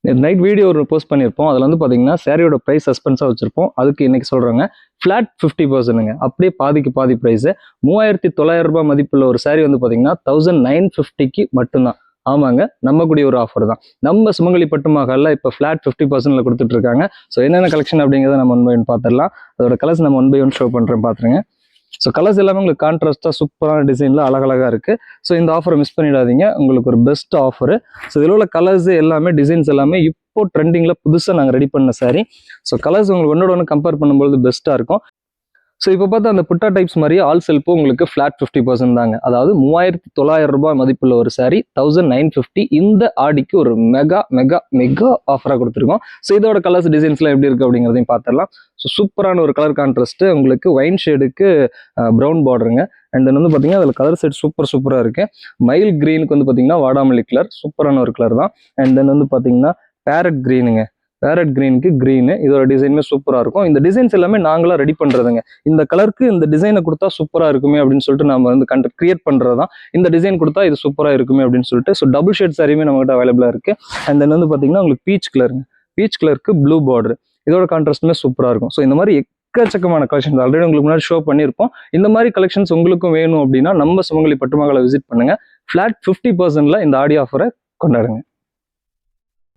Night video ஒரு post பண்ணியிருப்போம். அதில் வந்து பார்த்தீங்கன்னா சாரியோட ப்ரைஸ் சஸ்பென்ஸாக வச்சிருப்போம். அதுக்கு இன்னைக்கு சொல்கிறாங்க ஃப்ளாட் 50%ங்க. அப்படியே பாதிக்கு பாதி ப்ரைஸு. 3900 ரூபாய் மதிப்புள்ள ஒரு சாரி வந்து பார்த்தீங்கன்னா 1950க்கு மட்டும்தான். ஆமாங்க, நம்பக்கூடிய ஒரு ஆஃபர் தான். நம்ம சுமங்கலி பட்டு மஹாலில் இப்போ ஃப்ளாட் 50%ல கொடுத்துட்டு இருக்காங்க. ஸோ என்னென்ன கலெக்ஷன் அப்படிங்கிறத நம்ம 1 by 1 பார்த்துடலாம். அதோட கலர்ஸ் நம்ம 1 by 1 ஷோ பண்ணுறேன், பார்த்துருங்க. ஸோ கலர்ஸ் எல்லாமே உங்களுக்கு கான்ட்ராஸ்டாக சூப்பரான டிசைனில் அழகழகாக இருக்குது. ஸோ இந்த ஆஃபரை மிஸ் பண்ணிடாதீங்க, உங்களுக்கு ஒரு பெஸ்ட் ஆஃபரு. ஸோ இதில் உள்ள கலர்ஸ் எல்லாமே டிசைன்ஸ் எல்லாமே இப்போ ட்ரெண்டிங்கில் புதுசாக நாங்கள் ரெடி பண்ண சாரி. ஸோ கலர்ஸ் உங்களுக்கு ஒன்னோட ஒன்று கம்பேர் பண்ணும்போது பெஸ்ட்டாக இருக்கும். ஸோ இப்போ பார்த்தா அந்த புட்டா டைப்ஸ் மாதிரியே ஆல் செல்ஃபும் உங்களுக்கு ஃப்ளாட் 50% தாங்க. அதாவது 3900 ரூபாய் மதிப்புள்ள ஒரு சாரி 1950 இந்த ஆடிக்கு ஒரு மெகா மெகா மெகா ஆஃபராக கொடுத்துருக்கோம். ஸோ இதோட கலர்ஸ் டிசைன்ஸ்லாம் எப்படி இருக்குது அப்படிங்கிறதையும் பார்த்துடலாம். ஸோ சூப்பரான ஒரு கலர் கான்ட்ராஸ்ட்டு, உங்களுக்கு ஒயின் ஷேடுக்கு ப்ரௌன் பார்டருங்க. அண்ட் தென் வந்து பார்த்தீங்கன்னா அதில் கலர் செட் சூப்பராக இருக்குது. மயில் க்ரீனுக்கு வந்து பார்த்தீங்கன்னா வாடாமல்லி கலர், சூப்பரான ஒரு கலர் தான். அண்ட் தென் வந்து பார்த்தீங்கன்னா பேரட் க்ரீனுங்க. பேரட் கிரீனுக்கு கிரீனு, இதோட டிசைனுமே சூப்பராக இருக்கும். இந்த டிசைன்ஸ் எல்லாமே நாங்களாக ரெடி பண்ணுறதுங்க. இந்த கலருக்கு இந்த டிசைனை கொடுத்தா சூப்பராக இருக்குமே அப்படின்னு சொல்லிட்டு நம்ம வந்து கிரியேட் பண்ணுறது தான். இந்த டிசைன் கொடுத்தா இது சூப்பராக இருக்குமே அப்படின்னு சொல்லிட்டு. ஸோ டபுள் ஷேட் சாரியுமே நம்மகிட்ட அவைலபிளாக இருக்குது. அண்ட் தென் வந்து பார்த்தீங்கன்னா உங்களுக்கு பீச் கலருங்க. பீச் கலருக்கு ப்ளூ பார்டர், இதோட கான்ட்ராஸ்ட்டுமே சூப்பராக இருக்கும். ஸோ இந்த மாதிரி எக்கச்சக்கமான கலெக்ஷன்ஸ் ஆல்ரெடி உங்களுக்கு முன்னாடி ஷோ பண்ணியிருப்போம். இந்த மாதிரி கலெக்ஷன்ஸ் உங்களுக்கும் வேணும் அப்படின்னா நம்ம சுமங்கலி பட்டு மஹாலை விசிட் பண்ணுங்க. ஃப்ளாட் 50%ல இந்த ஆடி ஆஃபரை கொண்டாடுங்க.